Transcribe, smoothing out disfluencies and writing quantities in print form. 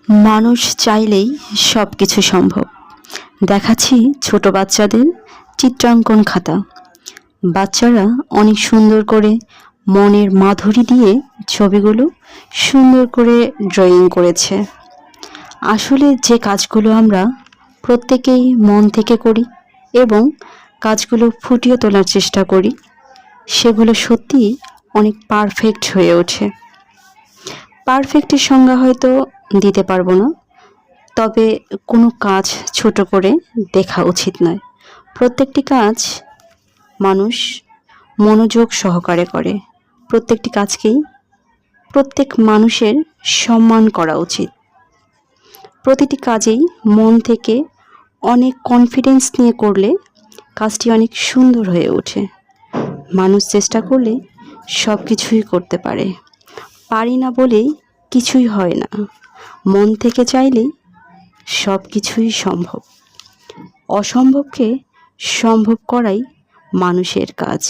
মানুষ চাইলেই সব কিছু সম্ভব। দেখাচ্ছি ছোট বাচ্চাদের চিত্রাঙ্কন খাতা। বাচ্চারা অনেক সুন্দর করে মনের মাধুরী দিয়ে ছবিগুলো সুন্দর করে ড্রয়িং করেছে। আসলে যে কাজগুলো আমরা প্রত্যেকেই মন থেকে করি এবং কাজগুলো ফুটিয়ে তোলার চেষ্টা করি, সেগুলো সত্যিই অনেক পারফেক্ট হয়ে ওঠে। পারফেক্টের সংজ্ঞা হয়তো দিতে পারবো না, তবে কোনো কাজ ছোট করে দেখা উচিত নয়। প্রত্যেকটি কাজ মানুষ মনোযোগ সহকারে করে। প্রত্যেকটি কাজকেই প্রত্যেক মানুষের সম্মান করা উচিত। প্রতিটি কাজেই মন থেকে অনেক কনফিডেন্স নিয়ে করলে কাজটি অনেক সুন্দর হয়ে ওঠে। মানুষ চেষ্টা করলে সব কিছুই করতে পারে। পারি না বলেই কিছুই হয় না। মন থেকে চাইলেই সব কিছুই সম্ভব। অসম্ভবকে সম্ভব করাই মানুষের কাজ।